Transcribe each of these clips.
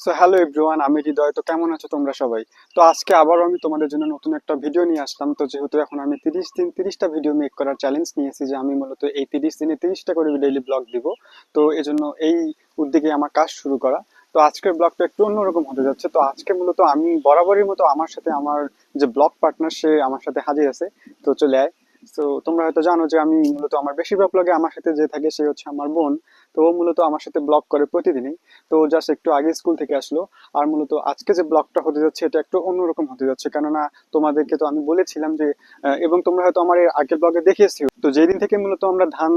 So hello everyone, আমি হৃদয়। তো কেমন আছো তোমরা সবাই? তো আজকে আবারও আমি তোমাদের জন্য নতুন একটা ভিডিও নিয়ে আসলাম। তো যেহেতু এখন আমি 30 দিন 30টা ভিডিও মেক করার চ্যালেঞ্জ নিয়েছি, যে আমি মূলত এই 30 দিনে 30টা করে ডেইলি ব্লগ দিব। তো এজন্য এই উদ্যোগে আমার কাজ শুরু করা। তো আজকের ব্লগটা একটু অন্যরকম হতে যাচ্ছে। তো আজকে মূলত আমি বরাবরই মতো আমার সাথে আমার যে ব্লগ পার্টনার, সে আমার সাথে হাজির আছে। তো চলে আয়। তো তোমরা হয়তো জানো যে আমি মূলত আমার বেশিরভাগ ব্লগে আমার সাথে যে থাকে সে হচ্ছে আমার বোন। তো ও মূলত আমার সাথে ব্লগ করে প্রতিদিনই। তো জাস্ট একটু আগে স্কুল থেকে আসলো। আর মূলত আজকে যে ব্লগটা হতে যাচ্ছে এটা একটু অন্যরকম হতে যাচ্ছে, কেননা তোমাদেরকে তো আমি বলেছিলাম যে এবং তোমরা হয়তো আমার এর আগের ব্লগে দেখিয়েছি, তো যেদিন থেকে মূলত আমরা ধান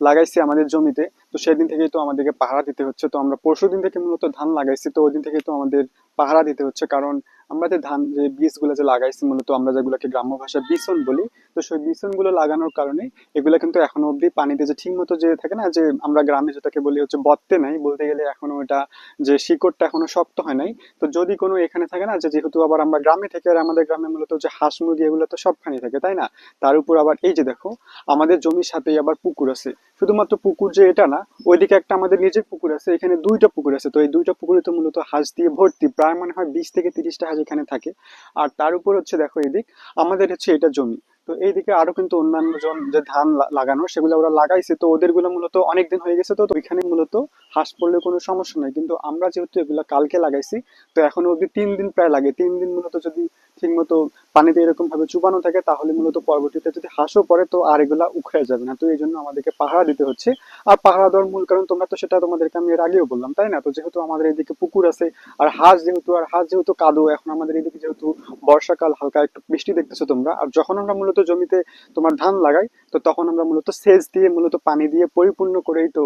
লাগাইছি আমাদের জমিতে, তো সেদিন থেকেই তো আমাদেরকে পাহারা দিতে হচ্ছে। তো আমরা পরশু দিন থেকে মূলত ধান লাগাইছি, তো ওই দিন থেকেই তো আমাদের পাহারা দিতে হচ্ছে। কারণ আমরা যে ধান যে বীজগুলো যে লাগাইছি, মূলত আমরা যেগুলোকে গ্রাম্য ভাষায় বিচন বলি, তো সেই বিচন গুলো লাগানোর কারণে এগুলা কিন্তু এখনো অব্দি পানিতে যে ঠিক মতো যে থাকে না, যে আমরা গ্রামে যেটাকে বলি হচ্ছে বত্তে নাই, বলতে গেলে এখনো এটা যে শিকড়টা এখনো শক্ত হয় নাই। তো যদি কোনো এখানে থাকে না, যে যেহেতু আবার আমরা গ্রামে থেকে, আর আমাদের গ্রামে মূলত যে হাঁস মুরগি এগুলো তো সবখানে থাকে, তাই না? তার উপর আবার এই যে দেখো, আমাদের জমির সাথেই আবার পুকুর আছে। শুধুমাত্র পুকুর যে এটা না, ওইদিকে একটা আমাদের নিজের পুকুর আছে, এখানে দুইটা পুকুর আছে। তো এই দুইটা পুকুরে তো মূলত হাঁস দিয়ে ভর্তি, প্রায় মনে হয় 20 থেকে 30টা হাঁস এখানে থাকে। আর তার উপর হচ্ছে দেখো এদিক আমাদের হচ্ছে এটা জমি। তো এইদিকে আরো কিন্তু অন্যান্য জন যে ধান লাগানো সেগুলো ওরা লাগাইছে, তো ওদের গুলো মূলত অনেকদিন হয়ে গেছে। তো ওইখানে মূলত হাঁস পড়লে কোনো সমস্যা নাই, কিন্তু আমরা যেহেতু এগুলা কালকে লাগাইছি, তো এখনো অব্দি 3 দিন প্রায় লাগে। 3 দিন মূলত যদি ঠিক মতো পানিতে এরকম ভাবে চুবানো থাকে, তাহলে মূলত পরবর্তীতে যদি হাঁসও পড়ে তো আর এগুলা উখড়ে যাবে না। তো এই জন্য আমাদেরকে পাহারা দিতে হচ্ছে। আর পাহারা দেওয়ার মূল কারণ তোমরা তো সেটা তোমাদেরকে আমি এর আগেও বললাম, তাই না? তো যেহেতু আমাদের এদিকে পুকুর আছে, আর হাঁস যেহেতু কাদো, এখন আমাদের এদিকে যেহেতু বর্ষাকাল, হালকা একটু বৃষ্টি দেখতেছো তোমরা। আর যখন আমরা মূলত জমিতে তোমার ধান লাগাই, তো তখন আমরা মূলত সেচ দিয়ে মূলত পানি দিয়ে পরিপূর্ণ করেই তো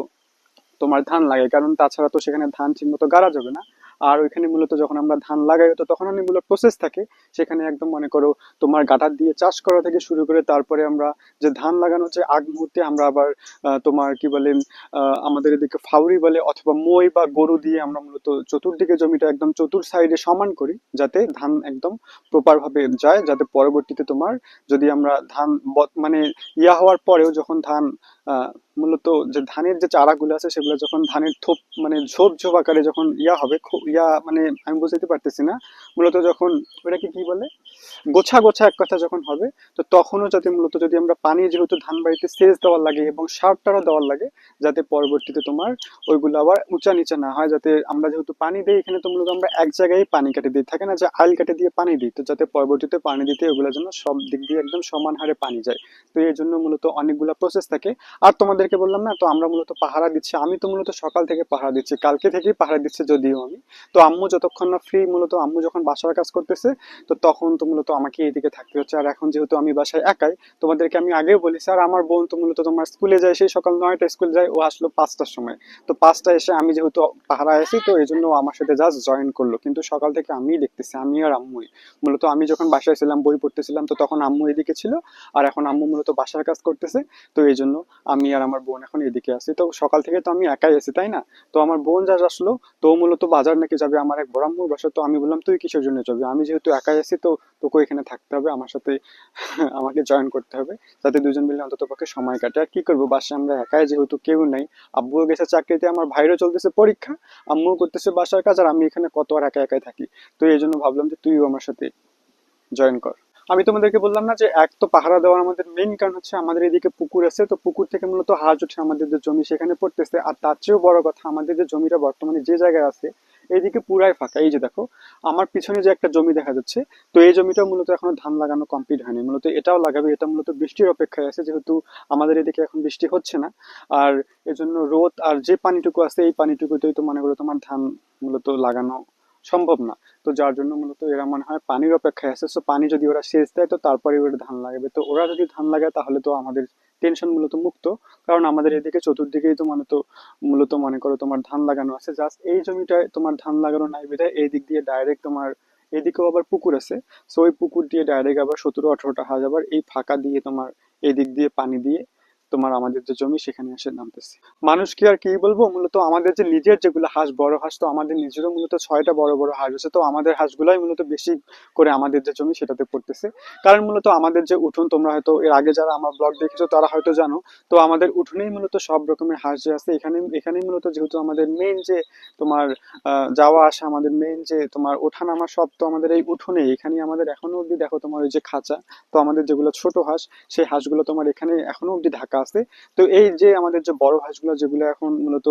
তোমার ধান লাগাই, কারণ তাছাড়া তো সেখানে ধান ঠিক মতো গাড়া যাবে না। আর ওইখানে মূলত যখন আমরা ধান লাগাই, তো তখন অনেকগুলো প্রসেস থাকে সেখানে। একদম মনে করো তোমার গাঁটার দিয়ে চাষ করা থেকে শুরু করে তারপরে আমরা যে ধান লাগানো হচ্ছে আগ মুহূর্তে আমরা আবার তোমার কি বলে আমাদের এদিকে ফাউরি বলে, অথবা মই বা গরু দিয়ে আমরা মূলত চতুর্দিকে জমিটা একদম চতুর সাইডে সমান করি, যাতে ধান একদম প্রপার ভাবে যায়, যাতে পরবর্তীতে তোমার যদি আমরা ধান মানে ইয়া হওয়ার পরেও যখন ধান আহ মূলত যে ধানের যে চারাগুলো আছে সেগুলো যখন ধানের থোপ মানে ঝোপ ঝোপ আকারে যখন ইয়া হবে, ইয়া মানে আমি বুঝতে পারতেছি না, মূলত যখন ওটাকে কি বলে, গোছা গোছা এক কথা যখন হবে, তো তখনও যাতে মূলত যদি আমরা পানি, যেহেতু ধান বাড়িতে সেচ দেওয়ার লাগে এবং সার টারও দেওয়ার লাগে, যাতে পরবর্তীতে তোমার ওইগুলো আবার উঁচা নিচে না হয়। যাতে আমরা যেহেতু পানি দিই এখানে, তো মূলত আমরা এক জায়গায় পানি কেটে দিই, থাকে না যে আইল কেটে দিয়ে পানি দিই, তো যাতে পরবর্তীতে পানি দিতে ওগুলোর জন্য সব দিক দিয়ে একদম সমান হারে পানি যায়। তো এই জন্য মূলত অনেকগুলা প্রসেস থাকে। আর তোমাদেরকে বললাম না, তো আমরা মূলত পাহারা দিচ্ছি, আমি তো মূলত সকাল থেকে পাহারা দিচ্ছি, কালকে থেকেই পাহারা দিচ্ছে যদিও আমি। তো আম্মু যতক্ষণ না ফ্রি, মূলত আম্মু যখন বাসার কাজ করতেছে, তো তখন তো মূলত আমাকে এইদিকে থাকতে হচ্ছে। আর এখন যেহেতু আমি বাসায় একাই, তোমাদেরকে আমি আগেও বলেছি, আর আমার বোন তো মূলত তোমার স্কুলে যায়, সেই সকাল 9টা স্কুল যায়, ও আসলো 5টার সময়। তো 5টা এসে আমি যেহেতু পাহারায় আছি, তো এই জন্য ও আমার সাথে জাস্ট জয়েন করলো, কিন্তু সকাল থেকে আমিই দেখতেছি, আমি আর আম্মুই। মূলত আমি যখন বাসায় ছিলাম বই পড়তেছিলাম, তো তখন আম্মু এদিকে ছিল, আর এখন আম্মু মূলত বাসার কাজ করতেছে। তো এই জন্য আমি আর আমার বোন এখন এদিকে আছি। তো সকাল থেকে তো আমি একাই আছি, তাই না? তো আমার বোন যা আসলো, তো ও মূলত বাজার নাকি যাবে আমার এক বড়াম্মুর বাসা। তো আমি বললাম তুই কিসের জন্য যাবি, আমি যেহেতু একাই আছি, তো তোকে এখানে থাকতে হবে আমার সাথে, আমাকে জয়েন করতে হবে, যাতে দুজন মিলে অন্তত পক্ষে সময় কাটে। আর কি করবো, বাসায় আমরা একাই, যেহেতু কেউ নাই। আব্বুও গেছে চাকরিতে, আমার ভাইরও চলতেছে পরীক্ষা, আম্মুও করতেছে বাসার কাজ, আর আমি এখানে কত আর একা একাই থাকি। তো এই জন্য ভাবলাম যে তুইও আমার সাথে জয়েন কর। আমি তোমাদেরকে বললাম না যে এক তো পাহারা দেওয়ার আমাদের মেইন কারণ হচ্ছে আমাদের এদিকে পুকুর আছে, তো পুকুর থেকে মূলত হাঁস উঠে আমাদের যে জমি সেখানে পড়তেছে। আর তার চেয়েও বড় কথা, আমাদের যে জমিটা বর্তমানে যে জায়গায় আছে এইদিকে পুরাই ফাঁকা। এই যে দেখো, আমার পিছনে যে একটা জমি দেখা যাচ্ছে, তো এই জমিটাও মূলত এখনো ধান লাগানো কমপ্লিট হয়নি, মূলত এটাও লাগাবে। এটা মূলত বৃষ্টির অপেক্ষায় আছে, যেহেতু আমাদের এদিকে এখন বৃষ্টি হচ্ছে না। আর এজন্য রোদ আর যে পানিটুকু আছে এই পানিটুকুতেই তো মনে করো তোমার ধান মূলত লাগানো সম্ভব না। তো যার জন্য মূলত এরা মনে হয় পানির অপেক্ষায় আছে। সো পানি যদি ওরা সেচ দেয়, তো তারপরে ওরা ধান লাগাবে। তো ওরা যদি ধান লাগায় তাহলে তো আমাদের টেনশন মূলত মুক্ত। কারণ আমাদের এদিকে চতুর্দিকেই তো মানে তো মূলত মনে করো তোমার ধান লাগানো আছে, জাস্ট এই জমিটায় তোমার ধান লাগানো নাই বিধায় এই দিক দিয়ে ডাইরেক্ট তোমার এদিকেও আবার পুকুর আছে। সো ওই পুকুর দিয়ে ডাইরেক্ট আবার 17-18টা হাঁস আবার এই ফাঁকা দিয়ে তোমার এই দিক দিয়ে পানি দিয়ে তোমার আমাদের যে জমি সেখানে এসে নামতেছে। মানুষ কি আর কি বলবো, মূলত আমাদের যে নিজের যেগুলো হাঁস, বড় হাঁস, তো আমাদের নিজেরও মূলত 6টা বড় বড় হাঁস আছে। তো আমাদের হাঁসগুলাই মূলত বেশি করে আমাদের যে জমি সেটাতে পড়তেছে। কারণ মূলত আমাদের যে উঠোন, তোমরা হয়তো এর আগে যারা আমার ব্লগ দেখেছো তারা হয়তো জানো, তো আমাদের উঠোনেই মূলত সব রকমের হাঁস যে আছে। এখানেই মূলত যেহেতু আমাদের মেইন যে তোমার যাওয়া আসা, আমাদের মেইন যে তোমার ওঠা নামা সব তো আমাদের এই উঠোনে, এখানেই আমাদের এখনো অব্দি দেখো তোমার ওই যে খাঁচা, তো আমাদের যেগুলো ছোট হাঁস সেই হাঁসগুলো তোমার এখানে এখনো অব্দি ঢাকা আছে। তো এই যে আমাদের যে বড় হাঁসগুলো যেগুলো এখন মূলত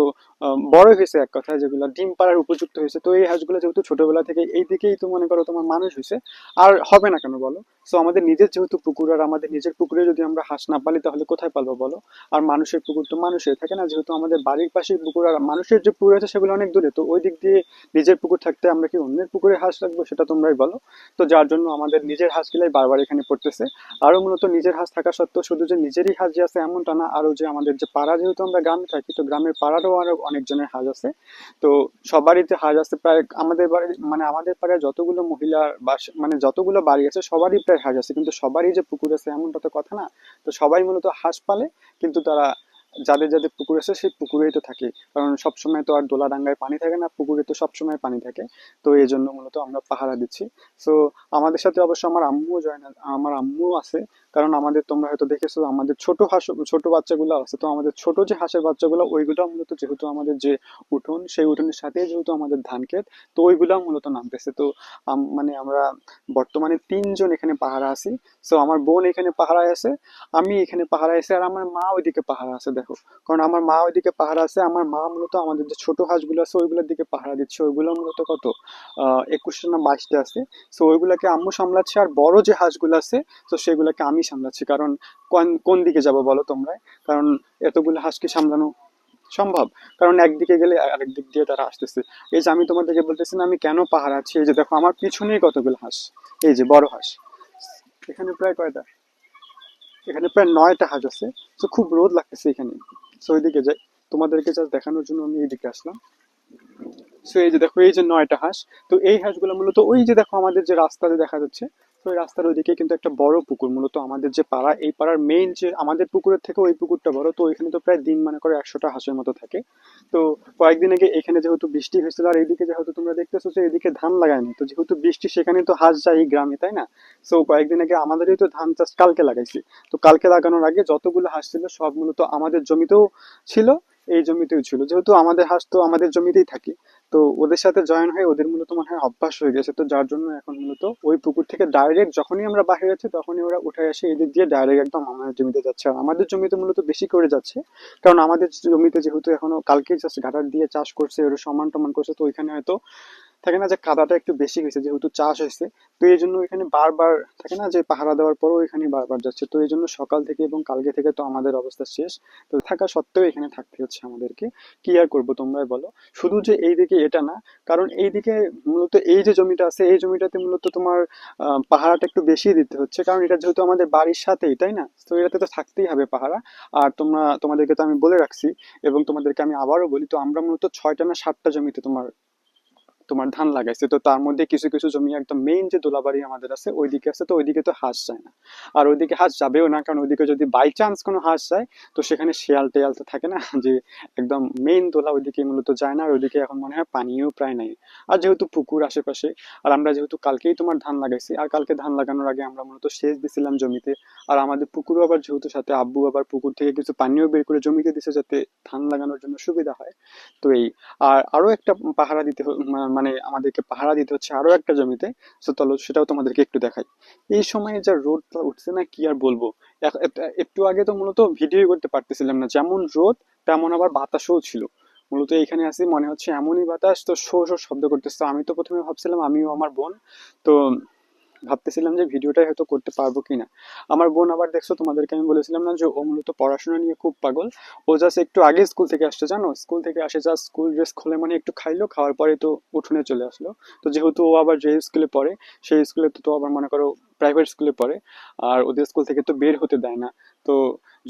বড় হয়েছে, এক কথায় যেগুলো ডিম পাড়ার উপযুক্ত হয়েছে, তো এই হাঁসগুলো যেহেতু ছোটবেলা থেকে এই দিকেই তো মনে করো তোমার মানুষ হয়েছে, আর হবে না কেন বলো? সো আমাদের নিজের যেহেতু পুকুর, আর আমাদের নিজের পুকুরে যদি আমরা হাঁস না পালি তাহলে কোথায় পালবো বলো? আর মানুষের পুকুর তো মানুষের থাকে না, যেহেতু আমাদের বাড়ির পাশে পুকুর আর মানুষের যে পুকুর আছে সেগুলো অনেক দূরে, তো ওই দিক দিয়ে নিজের পুকুর থাকতে আমরা কি অন্যের পুকুরে হাঁস রাখবো, সেটা তোমরাই বলো। তো যার জন্য আমাদের নিজের হাঁসগুলাই বারবার এখানে পড়তেছে। আরো মূলত নিজের হাঁস থাকা সত্ত্বেও শুধু যে নিজেরই হাঁস যে আছে এমনটা না, আরো যে আমাদের যে পাড়া, যেহেতু আমরা গ্রামে থাকি, তো গ্রামের পাড়ারও আরো অনেকজনের হাঁস আছে। তো সবারই যে হাঁস আছে প্রায়, আমাদের বাড়ি মানে আমাদের পাড়ায় যতগুলো মহিলার বাস মানে যতগুলো বাড়ি আছে সবারই প্রায় হাঁস আছে, কিন্তু সবারই যে পুকুর আছে এমনটা তো কথা না। তো সবাই মূলত হাঁস পালে, কিন্তু তারা যাদের যাদের পুকুর আছে সেই পুকুরেই তো থাকে, কারণ সবসময় তো আর দোলাডাঙ্গায় পানি থাকে না, পুকুরে তো সবসময় পানি থাকে। তো এই জন্য মূলত আমরা পাহারা দিচ্ছি। তো আমাদের সাথে অবশ্য আমার আম্মুও জয়েন, আমার আম্মুও আছে। কারণ আমাদের, তোমরা হয়তো দেখেছো আমাদের ছোট হাঁস, ছোট বাচ্চাগুলো আছে, তো আমাদের ছোট যে হাঁসের বাচ্চাগুলো ওইগুলো মূলত যেহেতু আমাদের যে উঠোন, সেই উঠোনের সাথে যেহেতু আমাদের ধান ক্ষেত, তো ওইগুলো মূলত নামতেছে। তো মানে আমরা বর্তমানে 3জন এখানে পাহারা আছি। তো আমার বোন এখানে পাহারায় আছে, আমি এখানে পাহারা আছে, আর আমার মা ওইদিকে পাহারা আছে দেখো। কারণ আমার মা ওইদিকে পাহারা আছে, আমার মা মূলত আমাদের যে ছোট হাঁসগুলো আছে ওইগুলোর দিকে পাহারা দিচ্ছে। ওইগুলো মূলত কত 21টা না 22টা আছে। তো ওইগুলাকে আম্মু সামলাচ্ছে, আর বড় যে হাঁসগুলো আছে তো সেগুলোকে আমি সামলাচ্ছি। কারণ কোন কোন দিকে যাব বলো তোমরা? কারণ এতগুলো হাঁসকে সামলানো সম্ভব? কারণ একদিকে গেলে আরেক দিক দিয়ে তারা আসতেছে। এই যে আমি তোমাদেরকে বলতেছি না আমি কেন পাহারা আছি, এই যে দেখো আমার পিছনেই কতগুলো হাঁস, এই যে বড় হাঁস। এখানে প্রায় কয়টা, এখানে প্রায় 9টা হাঁস আছে। তো খুব রোদ লাগতেছে এখানে। তো ওইদিকে যাই, তোমাদেরকে জাস্ট দেখানোর জন্য আমি এইদিকে আসলাম। সো এই যে দেখো, এই যে 9টা হাঁস। তো এই হাঁসগুলো মূলত ওই যে দেখো আমাদের যে রাস্তাতে দেখা যাচ্ছে, তো ওই রাস্তার ওইদিকে কিন্তু একটা বড় পুকুর, মূলত আমাদের যে পাড়া, এই পাড়ার মেইন যে আমাদের পুকুরের থেকে ওই পুকুরটা বড়। তো ওইখানে তো প্রায় দিন মানে করে 100টা হাঁসের মতো থাকে। তো কয়েকদিন আগে এখানে যেহেতু বৃষ্টি হয়েছিল, আর এইদিকে যেহেতু তোমরা দেখতেছো যে এদিকে ধান লাগায়নি, তো যেহেতু বৃষ্টি সেখানে তো হাঁস যায় এই গ্রামে, তাই না? তো কয়েকদিন আগে আমাদেরই তো ধান চাষ কালকে লাগাইছি। তো কালকে লাগানোর আগে যতগুলো হাঁস ছিল সব মূলত আমাদের জমিতেও ছিল, এই জমিতেও ছিল। যেহেতু আমাদের হাঁস তো আমাদের জমিতেই থাকে, তো ওদের সাথে জয়েন হয়ে ওদের মূলত মনে হয় অভ্যাস হয়ে গেছে। তো যার জন্য এখন মূলত ওই পুকুর থেকে ডাইরেক্ট যখনই আমরা বাইরে যাচ্ছি তখনই ওরা উঠে এসে এদিক দিয়ে ডাইরেক্ট একদম আমাদের জমিতে যাচ্ছে। আর আমাদের জমিতে মূলত বেশি করে যাচ্ছে, কারণ আমাদের জমিতে যেহেতু এখনো কালকেই জাস্ট ঘাটার দিয়ে চাষ করছে, ওরা সমান টমান করছে, তো ওইখানে হয়তো থাকে না যে কাদাটা একটু বেশি হয়েছে যেহেতু চাষ হয়েছে। তো এই জন্য এখানে বারবার থাকে না যে পাহারা দেওয়ার পরও এখানে বারবার যাচ্ছে। তো এই জন্য সকাল থেকে এবং কালকে থেকে তো আমাদের অবস্থা শেষ। তো থাকা সত্ত্বেও এখানে থাকতে হচ্ছে আমাদেরকে, কি আর করবো তোমরাই বলো? শুধু যে এইদিকে এটা না, কারণ এইদিকে মূলত এই যে জমিটা আছে এই জমিটাতে মূলত তোমার পাহারাটা একটু বেশি দিতে হচ্ছে, কারণ এটা যেহেতু আমাদের বাড়ির সাথেই, তাই না? তো এটাতে তো থাকতেই হবে পাহারা। আর তোমাদেরকে তো আমি বলে রাখছি, এবং তোমাদেরকে আমি আবারও বলি, তো আমরা মূলত 6টা না 7টা জমিতে তোমার তোমার ধান লাগাইছে। তো তার মধ্যে কিছু কিছু জমি একদম মেইন যে দোলাবাড়ি আমাদের আছে ওইদিকে আছে, তো ওইদিকে তো হাঁস যায় না। আর ওইদিকে হাঁস যাবেও না, কারণ ওইদিকে যদি বাই চান্স কোনো হাঁস যায়, তো সেখানে শিয়াল টেয়াল তো থাকে না, যে একদম মেইন দোলা ওইদিকে মূলত যায় না। আর ওইদিকে এখন মনে হয় পানিও প্রায় নাই। আর যেহেতু পুকুর আশেপাশে, আর আমরা যেহেতু কালকেই তোমার ধান লাগাইছি, আর কালকে ধান লাগানোর আগে আমরা মূলত সেচ দিছিলাম জমিতে। আর আমাদের পুকুরও আবার যেহেতু সাথে, আব্বু আবার পুকুর থেকে কিছু পানিও বের করে জমিতে দিছে যাতে ধান লাগানোর জন্য সুবিধা হয়। তো এই, আর আরো একটা পাহারা দিতে মানে আমাদেরকে পাহারা দিতে হচ্ছে আরো একটা জমিতে। তো চলো সেটাও তোমাদেরকে একটু দেখাই। এই সময়ে যা রোদটা উঠছে না, কি আর বলবো। একটু আগে তো মূলত ভিডিও করতে পারতেছিলাম না, যেমন রোদ তেমন আবার বাতাসও ছিল। মূলত এখানে আছি মনে হচ্ছে এমনই বাতাস, তো শো শো শব্দ করতেছে। আমি তো প্রথমে ভাবছিলাম আমিও আমার বোন, তো ভাবতেছিলাম যে ভিডিওটাই হয়তো করতে পারবো কিনা। আমার বোন আবার দেখছো, তোমাদেরকে আমি বলেছিলাম না যে ও মূলত পড়াশোনা নিয়ে খুব পাগল। ও জাস্ট একটু আগে স্কুল থেকে আসছে, জানো, স্কুল থেকে আসে জাস্ট স্কুল ড্রেস খুলে মানে একটু খাইলো, খাওয়ার পরে তো উঠোনে চলে আসলো। তো যেহেতু ও আবার যে স্কুলে পড়ে সেই স্কুলে তো আবার মনে করো প্রাইভেট স্কুলে পড়ে, আর ওদের স্কুল থেকে তো বের হতে দেয় না। তো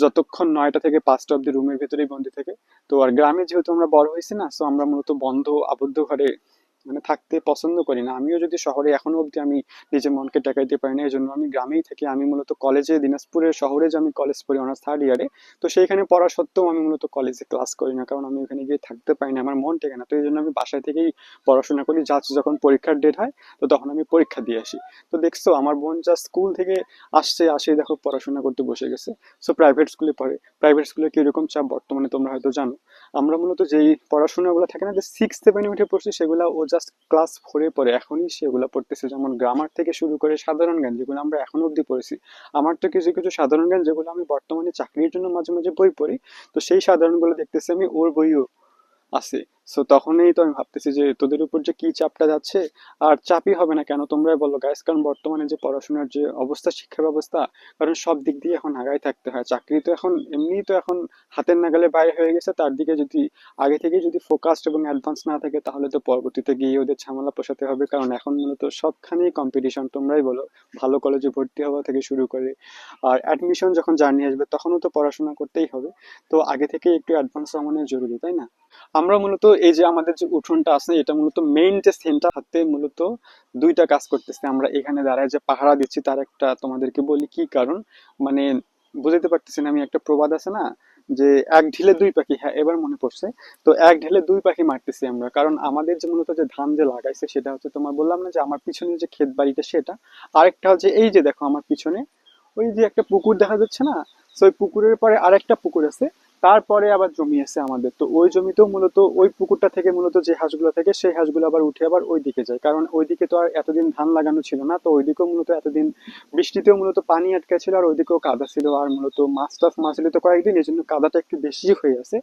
যতক্ষণ 9টা থেকে 5টা অব্দি রুমের ভেতরেই বন্দি থাকে। তো আর গ্রামে যেহেতু আমরা বড় হয়েছি না, তো আমরা মূলত বন্ধ আবদ্ধ ঘরে মানে থাকতে পছন্দ করি না। আমিও যদি শহরে এখনো অবধি আমি নিজের মনকে টেকাইতে পারি না, এই জন্য আমি গ্রামেই থাকি। আমি মূলত কলেজে দিনাজপুরের শহরে যে আমি কলেজ পড়ি অনার্স থার্ড ইয়ারে, তো সেইখানে পড়া সত্ত্বেও আমি মূলত কলেজে ক্লাস করি না, কারণ আমি ওখানে গিয়ে থাকতে পারি না, আমার মন টেকে না। তো এই জন্য আমি বাসায় থেকেই পড়াশোনা করি, জাস্ট যখন পরীক্ষার ডেট হয় তো তখন আমি পরীক্ষা দিয়ে আসি। তো দেখছো আমার বোন যা স্কুল থেকে আসে দেখো পড়াশোনা করতে বসে গেছে। সো প্রাইভেট স্কুলে পড়ে, প্রাইভেট স্কুলে কিরকম চাপ বর্তমানে তোমরা হয়তো জানো। আমরা মূলত যেই পড়াশোনাগুলো থাকে না, যে 6-7 উঠে পড়ছি, সেগুলো ও জাস্ট ক্লাস 4-এ পড়ে এখনই সেগুলো পড়তেছে। যেমন গ্রামার থেকে শুরু করে সাধারণ জ্ঞান যেগুলো আমরা এখনো অব্দি পড়েছি। আমার তো কিছু কিছু সাধারণ জ্ঞান যেগুলো আমি বর্তমানে চাকরির জন্য মাঝে মাঝে বই পড়ি, তো সেই সাধারণগুলো দেখতেছি আমি ওর বইও আছে। সো তখনই তো আমি ভাবতেছি যে তোদের উপর যে কি চাপটা যাচ্ছে। আর চাপই হবে না কেন তোমরাই বলো গাইস, কারণ বর্তমানে যে পড়াশোনার যে অবস্থা, শিক্ষা ব্যবস্থা, কারণ সব দিক দিয়ে এখন আগায় থাকতে হয়। চাকরি তো এখন এমনিই তো এখন হাতের নাগালে বাইরে হয়ে গেছে, তার দিকে যদি আগে থেকে যদি ফোকাসড এবং অ্যাডভান্স না থাকে তাহলে তো পরবর্তীতে গিয়ে ওদের ঝামেলা পোষাতে হবে। কারণ এখন মূলত সবখানেই কম্পিটিশন, তোমরাই বলো। ভালো কলেজে ভর্তি হওয়া থেকে শুরু করে আর অ্যাডমিশন যখন জার্নি আসবে তখনও তো পড়াশোনা করতেই হবে। তো আগে থেকে একটু অ্যাডভান্স হওয়া মানে জরুরি, তাই না? আমরা মূলত এই যে আমাদের যে উঠোনটা আছে, এটা মূলত মেইন যে সেন্টার হাতে মূলত দুইটা কাজ করতেছে। আমরা এখানে দাঁড়ায় যে পাহারা দিচ্ছি তার একটা তোমাদেরকে বলি কি কারণ, মানে বুঝতে পারতেছি না আমি। একটা প্রবাদ আছে না, যে এক ঢিলে দুই পাখি, হ্যাঁ এবার মনে পড়ছে। তো এক ঢিলে দুই পাখি মারতেছি আমরা, কারণ আমাদের যে মূলত যে ধান যে লাগাইছে সেটা হচ্ছে, তোমার বললাম না যে আমার পিছনে যে ক্ষেত বাড়িটা সেটা, আরেকটা হচ্ছে এই যে দেখো আমার পিছনে ওই যে একটা পুকুর দেখা যাচ্ছে না, তো ওই পুকুরের পরে আরেকটা পুকুর আছে, তারপরে আবার জমি আছে আমাদের। তো ওই জমিতেও মূলত ওই পুকুরটা থেকে মূলত যে হাঁসগুলো থাকে সেই হাঁসগুলো আবার উঠে আবার ওই দিকে যায়, কারণ ওইদিকে তো আর এতদিন ধান লাগানো ছিল না। তো ওইদিকেও মূলত এতদিন বৃষ্টিতেও মূলত পানি আটকে ছিল, আর ওইদিকেও কাদা ছিল, আর মূলত মাছ টাছ মাছলি তো কয়েকদিন, এই জন্য কাদাটা একটু বেশি হয়ে আছে।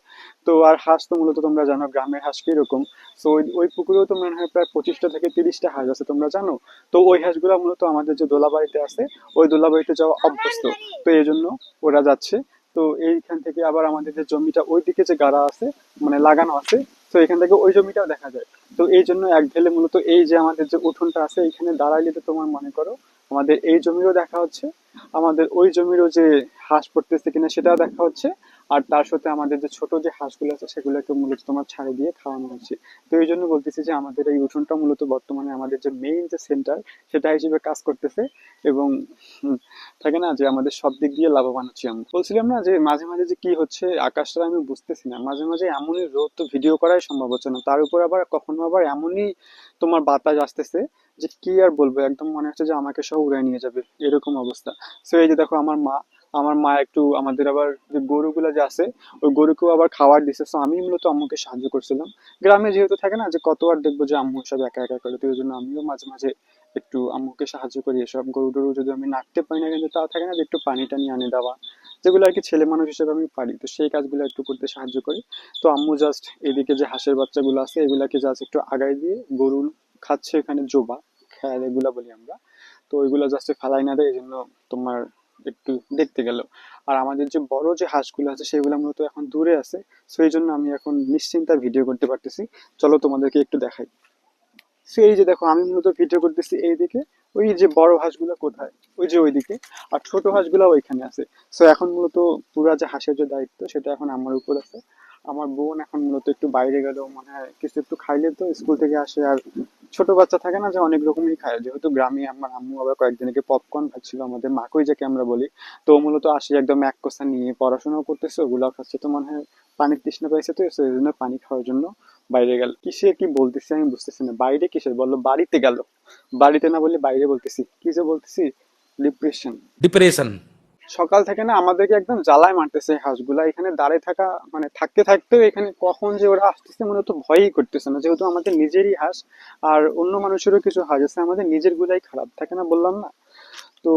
তো আর হাঁস তো মূলত তোমরা জানো গ্রামের হাঁস কিরকম। তো ওই ওই পুকুরেও তো মনে হয় প্রায় 25টা থেকে 30টা হাঁস আছে, তোমরা জানো। তো ওই হাঁসগুলো মূলত আমাদের যে দোলাবাড়িতে আছে, ওই দোলাবাড়িতে যাওয়া অভ্যস্ত। তো এই জন্য ওরা যাচ্ছে। তো এইখান থেকে আবার আমাদের যে জমিটা ওইদিকে যে গাড়া আছে, মানে লাগানো আছে, তো এখান থেকে ওই জমিটাও দেখা যায়। তো এই জন্য এক ঢেলে মূলত এই যে আমাদের যে উঠোনটা আছে এখানে দাঁড়াইলে তো তোমার মনে করো আমাদের এই জমিরও দেখা হচ্ছে, আমাদের ওই জমিরও যে হাঁস পড়তেছে কিনা সেটাও দেখা হচ্ছে। আর তার সাথে আমাদের যে ছোট যে হাঁসগুলো আছে সেগুলোকে মূলত তোমার ছাড়ে দিয়ে খাওয়ানো হচ্ছে। তো এই জন্য বলতেছি যে আমাদের এই উঠোনটা মূলত বর্তমানে আমাদের যে মেইন যে সেন্টার সেটা হিসেবে কাজ করতেছে। এবং থাকে না যে আমাদের সব দিক দিয়ে লাভবান হচ্ছি। আমি বলছিলাম না যে মাঝে মাঝে যে কি হচ্ছে আকাশটা আমি বুঝতেছি না, মাঝে মাঝে এমনই রোদ, তো ভিডিও করাই সম্ভব হচ্ছে না, তার উপর আবার কখনো আবার এমনই তোমার বাতাস আসতেছে যে কি আর বলবো, একদম মনে হচ্ছে যে আমাকে সব উড়াই নিয়ে যাবে, এরকম অবস্থা। তো এই যে দেখো আমার মা একটু আমাদের আবার যে গরুগুলো যে আছে ওই গরুকেও আবার খাবার দিছে। তো আমি মূলত আম্মুকে সাহায্য করছিলাম। গ্রামে যেহেতু থাকে না যে কত আর দেখবো যে আম্মু সব একা একা করে, তো এই জন্য আমিও মাঝে মাঝে একটু আম্মুকে সাহায্য করি। এসব গরু টরু যদি আমি নাড়তে পারি না, কিন্তু তাও থাকে না যে একটু পানি টানি আনে দেওয়া, যেগুলো আর কি ছেলে মানুষ হিসেবে আমি পারি, তো সেই কাজগুলো একটু করতে সাহায্য করি। তো আম্মু জাস্ট এদিকে যে হাঁসের বাচ্চাগুলো আছে এগুলাকে জাস্ট একটু আগায় দিয়ে গরু খাচ্ছে এখানে জোবা খ্যার এগুলা বলি আমরা। তো ওইগুলো জাস্ট ফেলাই না দেয়, এই জন্য তোমার একটু দেখতে গেল। আর আমাদের যে বড় যে হাঁসগুলো আছে সেগুলো মূলত এখন দূরে আছে, তো এই জন্য আমি এখন নিশ্চিন্তা ভিডিও করতে পারতেছি। চলো তোমাদেরকে একটু দেখাই। সো এই যে দেখো আমি মূলত ভিডিও করতেছি এইদিকে, ওই যে বড় হাঁসগুলো কোথায়, ওই যে ওইদিকে, আর ছোট হাঁসগুলো ওইখানে আছে। সো এখন মূলত পুরা যে হাঁসের যে দায়িত্ব সেটা এখন আমার উপর আছে। আমার বোন এখন মূলত একটু বাইরে গেল, মনে হয় কিছু একটু খাইলে তো স্কুল থেকে আসে। আর ছোট বাচ্চা থাকে না যে অনেক রকমই খায়, যেহেতু গ্রামে আমার আম্মু আবার কয়েকদিন আগে পপকর্ন খাচ্ছিল, আমাদের মাকই যাকে আমরা বলি। তো ও মূলত আসে একদম এক কষা নিয়ে পড়াশোনাও করতেছে, ওগুলাও খাচ্ছে। তো মনে হয় পানির তৃষ্ণা পাইছে, তো এই জন্য পানি খাওয়ার জন্য বাইরে গেল। কিসে কি বলতেছি আমি বুঝতেছি না, বাইরে কিসের বললো, বাড়িতে গেল। বাড়িতে না বলে বাইরে বলতেছি, কি যে বলতেছি, ডিপ্রেশন। ডিপ্রেশন। সকাল থেকে না আমাদেরকে একদম জ্বালায় মারতেছে এই হাঁসগুলা, এখানে দাঁড়িয়ে থাকা মানে থাকতে থাকতেও এখানে কখন যে ওরা আসতেছে মনে তো ভয়ই করতেছে না, যেহেতু আমাদের নিজেরই হাঁস। আর অন্য মানুষেরও কিছু হাঁস আছে, আমাদের নিজের গুলাই খারাপ থাকে না, বললাম না। তো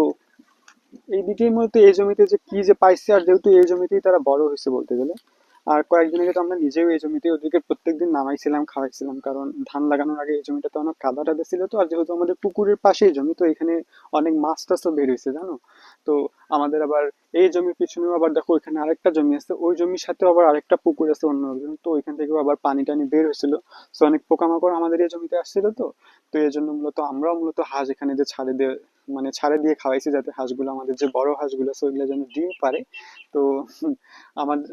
এইদিকেই মূলত এই জমিতে যে কি যে পাইছে, আর যেহেতু এই জমিতেই তারা বড় হয়েছে বলতে গেলে। আর কয়েকদিন আগে তো আমরা নিজেও এই জমিতে ওদেরকে প্রত্যেকদিন নামাইছিলাম, খাওয়াইছিলাম, কারণ ধান লাগানোর আগে এই জমিটাতে অনেক কাদা টাদা ছিল। তো আর যেহেতু আমাদের পুকুরের পাশেই জমি, তো এখানে অনেক মাছ টাছও বের হয়েছে জানো। তো আমাদের আবার এই জমির পিছনেও আবার দেখো ওইখানে আরেকটা জমি আছে, ওই জমির সাথেও আবার আরেকটা পুকুর আছে অন্য একজন, তো ওইখান থেকেও আবার পানি টানি বের হয়েছিল। তো অনেক পোকামাকড় আমাদের এই জমিতে আসছিল। তো তো এই জন্য মূলত আমরাও মূলত হাঁস এখানে যে ছাড়ে দিয়ে, মানে ছাড়ে দিয়ে খাওয়াইছি, যাতে হাঁসগুলো আমাদের যে বড় হাঁসগুলো আছে ওইগুলো যেন ডিম পারে। তো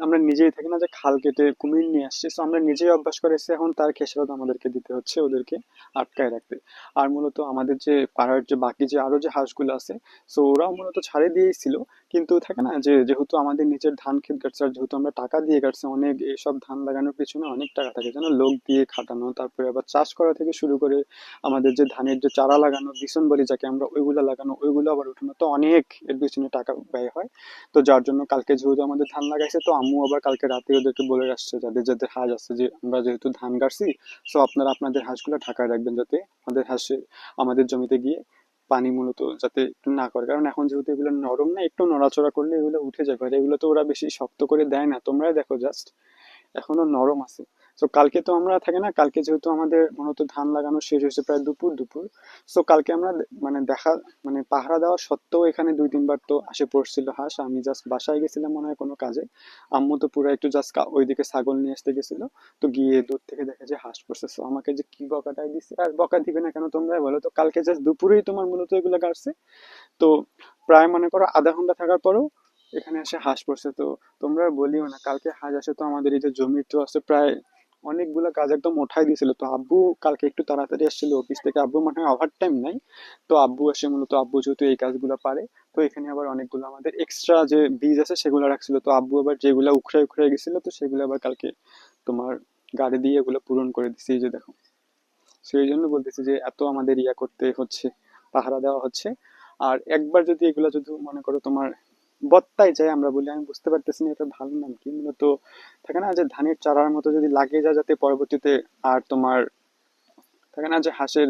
আমরা নিজেই থাকি না যে খাল কেটে কুমির নিয়ে আসছি, তো আমরা নিজেই অভ্যাস করেছি, এখন তার খেসারত আমাদেরকে দিতে হচ্ছে ওদেরকে আটকায় রাখতে। আর মূলত আমাদের যে পাড়ার যে বাকি যে আরো যে হাঁসগুলো আছে, তো ওরাও মূলত ছাড়ে দিয়েই ছিল। কিন্তু থাকে না যে যেহেতু আমাদের নিজের ধান ক্ষেত কাটছে, আর যেহেতু আমরা টাকা দিয়ে কাটছি, অনেক এইসব ধান লাগানোর পিছনে অনেক টাকা থাকে যেন, লোক দিয়ে খাটানো, তারপরে আবার চাষ করা থেকে শুরু করে আমাদের যে ধানের যে চারা লাগানো, বিচন বলি যাকে আমরা, ওইগুলো লাগানো, ওইগুলো আবার উঠানো, তো অনেক এর পিছনে টাকা ব্যয় হয়। তো যার জন্য কালকে যেহেতু আমাদের ধান লাগাইছে, তো আম্মু আবার কালকে রাতে ওদেরকে বলে আসছে যাদের যাদের হাঁস আছে যে আমরা যেহেতু ধান গাড়ছি, তো আপনারা আপনাদের হাঁসগুলো ঢাকায় রাখবেন, যাতে আমাদের হাঁসে আমাদের জমিতে গিয়ে পানি মূলত যাতে একটু না করে, কারণ এখন যেহেতু এগুলো নরম না, একটু নড়াচড়া করলে এগুলো উঠে যাবে, আর এগুলো তো ওরা বেশি শক্ত করে দেয় না, তোমরাই দেখো জাস্ট এখনো নরম আছে। তো কালকে তো আমরা থাকে না, কালকে যেহেতু আমাদের মূলত ধান লাগানো শেষ হয়েছে প্রায় দুপুর দুপুর, তো কালকে আমরা মানে দেখা মানে পাহারা দেওয়া সত্ত্বেও এখানে দুই তিনবার তো আসে পড়ছিল হাঁস। আমি জাস্ট বাসায় গেছিলাম মনে হয় কোনো কাজে, আম্মু তো পুরো একটু জাস্ট ওইদিকে ছাগল নিয়ে আসতে গেছিল, তো গিয়ে দূর থেকে দেখে যে হাঁস পড়ছে, তো আমাকে যে কি বকাটাই দিচ্ছে, আর বকা দিবে না কেন তোমরাই বলো, তো কালকে জাস্ট দুপুরেই তোমার মূলত এগুলো কাটছে। তো প্রায় মনে করো আধা ঘন্টা থাকার পরেও এখানে এসে হাঁস পড়ছে। তো তোমরা বলিও না, কালকে হাঁস আসে তো আমাদের এই যে জমির তো আছে প্রায় অনেকগুলো কাজ একদম উঠাই দিয়েছিল। তো আব্বু কালকে একটু তাড়াতাড়ি আসছিল অফিস থেকে, আব্বু মনে হয় ওভার টাইম নাই, তো আব্বু এসে মূলত, আব্বু যেহেতু এই কাজগুলো পারে, তো এখানে আবার অনেকগুলো আমাদের এক্সট্রা যে বীজ আছে সেগুলো রাখছিল, তো আব্বু আবার যেগুলো উখড়ে উখড়ে গেছিল, তো সেগুলো আবার কালকে তোমার গাড়ি দিয়ে এগুলো পূরণ করে দিছি, এই যে দেখো। সেই জন্য বলতেছি যে এত আমাদের ইয়া করতে হচ্ছে, পাহারা দেওয়া হচ্ছে। আর একবার যদি এগুলো যদি মনে করো তোমার বত্তাই যায়, আমরা বলি, আমি বুঝতে পারতেছি না এটা ভালো নাম কি, মূলত থাকে না যে ধানের চারার মতো যদি লাগে যায়, যাতে পরবর্তীতে আর তোমার থাকে না যে হাঁসের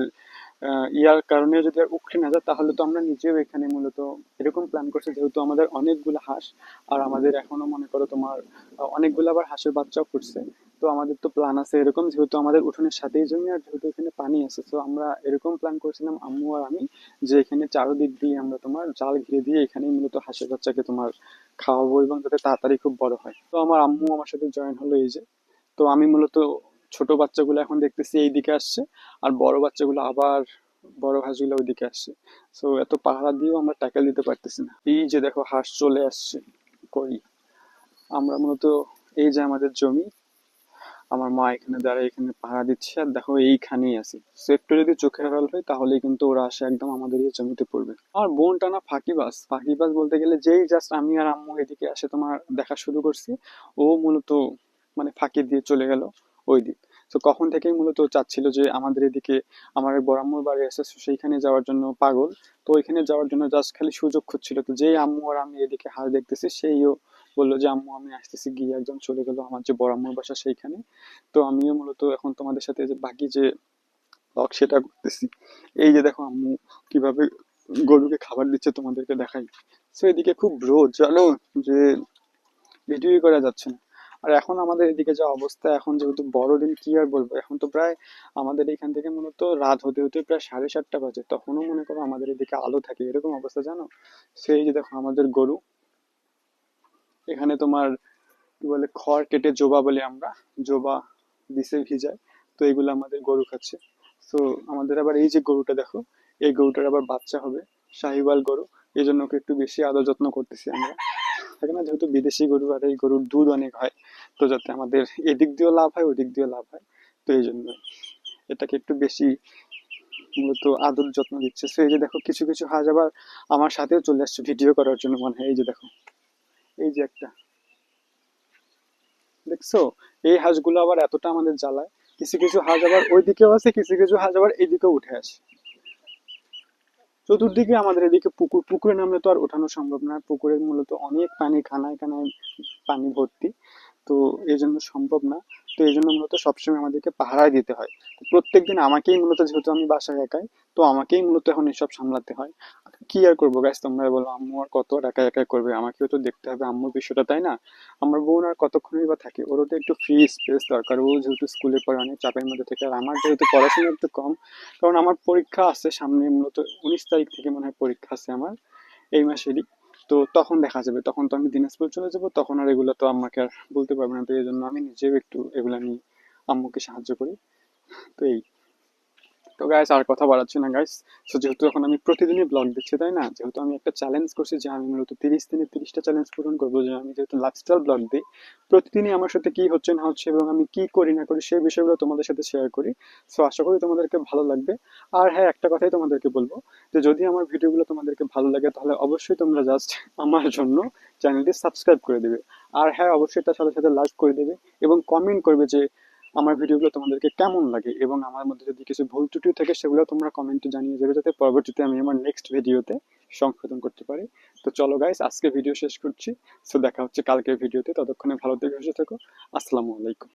ইয়ার কারণে যদি আর উঠে না যায়, তাহলে তো আমরা নিজেও এখানে মূলত এরকম প্ল্যান করছি, যেহেতু আমাদের অনেকগুলো হাঁস, আর আমাদের এখনো মনে করো তোমার অনেকগুলো আবার হাঁসের বাচ্চাও ফুটছে। তো আমাদের তো প্ল্যান আছে এরকম, যেহেতু আমাদের উঠোনের সাথেই জমি, আর যেহেতু এখানে পানি আছে, তো আমরা এরকম প্ল্যান করছিলাম আম্মু আর আমি, যে এখানে চারদিক দিয়ে আমরা তোমার জাল ঘিরে দিয়ে এখানেই মূলত হাঁসের বাচ্চাকে তোমার খাওয়াবো, এবং যাতে তাড়াতাড়ি খুব বড় হয়। তো আমার আম্মু আমার সাথে জয়েন হলো এই যে। তো আমি মূলত ছোট বাচ্চাগুলো এখন দেখতেছি এইদিকে আসছে, আর বড় বাচ্চাগুলো আবার বড় হাঁসগুলো ওইদিকে আসছে। তো এত পাহারা দিয়েও আমরা ট্যাকেল দিতে পারতেছি না। এই যে দেখো হাঁস চলে আসছে কই, আমরা মূলত এই যে আমাদের জমি, আমার মা এখানে দাঁড়ায় এখানে পাহারা দিচ্ছে, আর দেখো এইখানেই আছে। তো একটু যদি চোখের আড়াল হয় তাহলেই কিন্তু ওরা আসে একদম আমাদের এই জমিতে পড়বে। আমার বোনটা না ফাঁকিবাজ, ফাঁকিবাজ বলতে গেলে যেই জাস্ট আমি আর আম্মু এদিকে আসে তোমার দেখা শুরু করছি, ও মূলত মানে ফাঁকি দিয়ে চলে গেল ওই দিক। তো কখন থেকেই মূলত ও চাচ্ছিল যে আমাদের এদিকে, আমার এক বড় আম্মুর বাড়ি আছে, তো সেইখানে যাওয়ার জন্য পাগল। তো ওইখানে যাওয়ার জন্য জাস্ট খালি সুযোগ খুঁজছিল, তো যেই আম্মু আর আমি এদিকে হাঁস দেখতেছি, সেইও বললো যে আম্মু আমি আসতেছি, গিয়ে একজন চলে গেল আমার যে বড় আম্মুর বাসা সেইখানে। তো আমিও মূলত এখন তোমাদের সাথে যে বাকি যে ব্লগ সেটা করতেছি। এই যে দেখো আম্মু কিভাবে গরুকে খাবার দিচ্ছে, তোমাদেরকে দেখাই। তো এদিকে খুব রোদ জানো, যে ভিডিওই করা যাচ্ছে না। আর এখন আমাদের এদিকে যা অবস্থা, এখন যেহেতু বড়দিন, কি আর বলবো, এখন তো প্রায় আমাদের এখান থেকে মূলত রাত হতে হতে প্রায় 7:30 বাজে, তখনও মনে করো আমাদের এদিকে আলো থাকে, এরকম অবস্থা জানো। সেই যে দেখো আমাদের গরু এখানে তোমার কি বলে, খড় কেটে জোবা বলে আমরা, জোবা দিছে ভিজায়, তো এগুলো আমাদের গরু খাচ্ছে। তো আমাদের আবার এই যে গরুটা দেখো, এই গরুটার আবার বাচ্চা হবে, শাহিওয়াল গরু, এই জন্য ওকে একটু বেশি আদর যত্ন করতেছি আমরা। থাকে না যেহেতু বিদেশি গরু, আর এই গরুর দুধ অনেক হয়, তো যাতে আমাদের এদিক দিয়েও লাভ হয় ওদিক দিয়েও লাভ হয়, তো এই জন্য এটাকে একটু বেশি মূলত আদর যত্ন দিচ্ছে। তো এই যে দেখো কিছু কিছু হাঁস আবার আমার সাথেও চলে আসছে ভিডিও করার জন্য মনে হয়, এই যে দেখো, এই যে একটা, দেখছো, এই হাঁসগুলো আবার এতটা আমাদের জ্বালায়। কিছু কিছু হাঁস আবার ওই দিকেও আছে, কিছু কিছু হাঁস আবার এইদিকেও উঠে আসে। চতুর্দিকে আমাদের এদিকে পুকুর, পুকুরে নামলে তো আর ওঠানো সম্ভব না, পুকুরের মূলত অনেক পানি, কানায় কানায় পানি ভর্তি, তো এই জন্য সম্ভব না। তো এই জন্য মূলত সবসময় আমাদেরকে পাহারায় দিতে হয়। তো প্রত্যেকদিন আমাকেই মূলত, যেহেতু আমি বাসায় একাই, তো আমাকেই মূলত এখন এসব সামলাতে হয়। কি আর করবো গাইস, তোমরা বলো, আম্মু আর কত আর একা একা করবে, আমাকেও তো দেখতে হবে আম্মুর বিষয়টা, তাই না? আমার বোন আর কতক্ষণই বা থাকে, ওরও তো একটু ফ্রি স্পেস দরকার, ও যেহেতু স্কুলে পড়ে অনেক চাপের মধ্যে থেকে, আর আমার যেহেতু পড়াশোনা একটু কম, কারণ আমার পরীক্ষা আছে সামনে, মূলত 19 তারিখ থেকে মনে হয় পরীক্ষা আছে আমার, এই মাসেরই। তো তখন দেখা যাবে, তখন তো আমি দিনাজপুর চলে যাব, তখন আর এগুলো তো আম্মাকে আর বলতে পারবো না, তো এই জন্য আমি নিজেও একটু এগুলা নিয়ে আম্মুকে সাহায্য করি। তো এই তো গাইস আর কথা বাড়াচ্ছি না গাইস। সো যেহেতু এখন আমি প্রতিদিনই ব্লগ দিচ্ছি তাই না, যেহেতু আমি একটা চ্যালেঞ্জ করছি যে আমি মূলত 30 দিনে 30টা চ্যালেঞ্জ পূরণ করবো, যে আমি যেহেতু লাইফস্টাইল ব্লগ দিই, প্রতিদিনই আমার সাথে কি হচ্ছে না হচ্ছে এবং আমি কি করি না করি সেই বিষয়গুলো তোমাদের সাথে শেয়ার করি। সো আশা করি তোমাদেরকে ভালো লাগবে। আর হ্যাঁ, একটা কথাই তোমাদেরকে বলবো, যে যদি আমার ভিডিওগুলো তোমাদেরকে ভালো লাগে তাহলে অবশ্যই তোমরা জাস্ট আমার জন্য চ্যানেলটি সাবস্ক্রাইব করে দেবে। আর হ্যাঁ, অবশ্যই তার সাথে সাথে লাইক করে দেবে এবং কমেন্ট করবে যে আমার ভিডিওগুলো তোমাদেরকে কেমন লাগে, এবং আমার মধ্যে যদি কিছু ভুল ত্রুটি থাকে সেগুলো তোমরা কমেন্টে জানিয়ে যাবে, যাতে পরবর্তীতে আমি আমার নেক্সট ভিডিওতে সংশোধন করতে পারি। তো চলো গাইস, আজকে ভিডিও শেষ করছি। সো দেখা হচ্ছে কালকের ভিডিওতে, ততক্ষণে ভালো থেকে সুস্থ থেকো। আসসালামু আলাইকুম।